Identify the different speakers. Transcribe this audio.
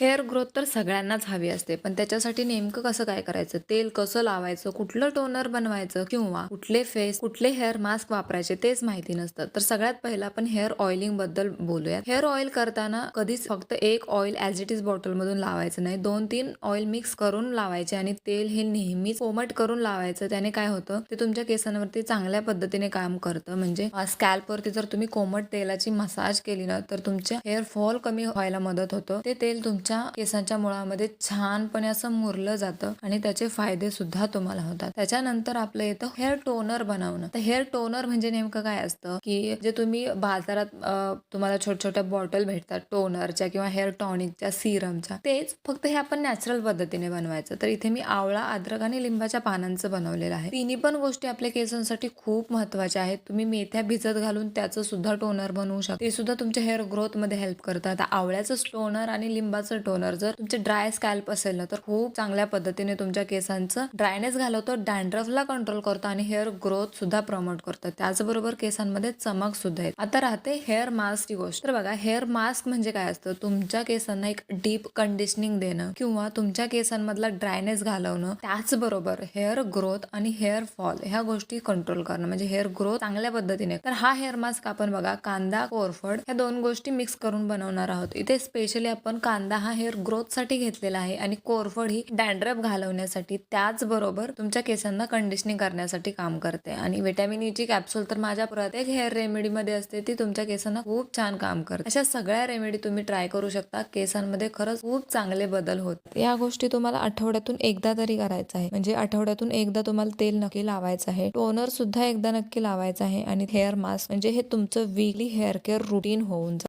Speaker 1: Hair growth तर सगळ्यांनाच हवी असते, पण त्याच्यासाठी नेमकं कसं काय करायचं, तेल कसं लावायचं, कुठलं टोनर बनवायचं किंवा कुठले हेअर मास्क वापरायचे तेच माहिती नसतं. तर सगळ्यात पहिला आपण हेअर ऑइलिंग बद्दल बोलूयात. हेअर ऑइल करताना कधीच फक्त एक oil as it is bottle मधून लावायचं नाही, 2-3 ऑइल मिक्स करून लावायचे आणि तेल हे नेहमीच कोमट करून लावायचं. त्याने काय होतं, ते तुमच्या केसांवरती चांगल्या पद्धतीने काम करतं. म्हणजे स्कॅल्पवरती जर तुम्ही कोमट तेलाची मसाज केली ना, तर तुमच्या हेअर फॉल कमी व्हायला मदत होतं. ते तेल तुमच्या केसांच्या मुळामध्ये छानपणे असं मुरलं जातं आणि त्याचे फायदे सुद्धा तुम्हाला होतात. त्याच्यानंतर आपलं येतं हेअर टोनर बनवणं. तर हेअर टोनर म्हणजे नेमकं काय असतं, की जे तुम्ही बाजारात तुम्हाला छोट्या बॉटल भेटतात टोनरच्या किंवा हेअर टॉनिकच्या, सिरमच्या, तेच फक्त हे आपण नॅचरल पद्धतीने बनवायचं. तर इथे मी आवळा, अद्रक आणि लिंबाच्या पानांचं बनवलेलं आहे. तिन्ही पण गोष्टी आपल्या केसांसाठी खूप महत्वाच्या आहेत. तुम्ही मेथ्या भिजत घालून त्याचं सुद्धा टोनर बनवू शकता. ते सुद्धा तुमच्या हेअर ग्रोथ मध्ये हेल्प करतात. आवळ्याचं टोनर आणि लिंबाचं टोनर जर तुमचे ड्राय स्कॅल्प असेल ना, तर खूप चांगल्या पद्धतीने तुमच्या केसांचं ड्रायनेस घालवतो, डॅन्ड्रफला कंट्रोल करतो आणि हेअर ग्रोथ सुद्धा प्रमोट करतो. त्याचबरोबर केसांमध्ये चमक सुद्धा येते. आता राहते हेअर मास्कची गोष्ट. तर बघा, हेअर मास्क म्हणजे काय असतं, तुमच्या केसांना एक डीप कंडिशनिंग देणं किंवा तुमच्या केसांमधला ड्रायनेस घालवणं, त्याचबरोबर हेअर ग्रोथ आणि हेअर फॉल ह्या गोष्टी कंट्रोल करणं, म्हणजे हेअर ग्रोथ चांगल्या पद्धतीने. तर हा हेअर मास्क आपण बघा, कांदा, कोरफड ह्या 2 गोष्टी मिक्स करून बनवणार आहोत. इथे स्पेशली आपण कांदा हा हेअर ग्रोथ साठी घेतलेला आहे आणि कोरफड ही डॅन्ड्रफ घालवण्यासाठी, त्याचबरोबर तुमच्या केसांना कंडिशनिंग करण्यासाठी काम करते. आणि व्हिटॅमिन ई ची कॅप्सूल तर माझ्या प्रत्येक हेअर रेमेडी मध्ये असते, ती तुमच्या केसांना खूप छान काम करते. अशा सगळ्या रेमेडी तुम्ही ट्राय करू शकता. केसांमध्ये खरंच खूप चांगले बदल होत. या गोष्टी तुम्हाला आठवड्यातून एकदा तरी करायचं आहे. म्हणजे आठवड्यातून एकदा तुम्हाला तेल नक्की लावायचं आहे, टोनर सुद्धा एकदा नक्की लावायचं आहे आणि हेअर मास्क म्हणजे हे तुमचं वीकली हेअर केअर रुटीन होऊन जाईल.